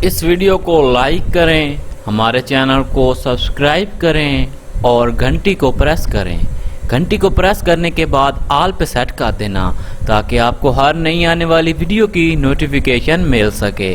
इस वीडियो को लाइक करें, हमारे चैनल को सब्सक्राइब करें और घंटी को प्रेस करें। घंटी को प्रेस करने के बाद ऑल पे सेट कर देना ताकि आपको हर नई आने वाली वीडियो की नोटिफिकेशन मिल सके।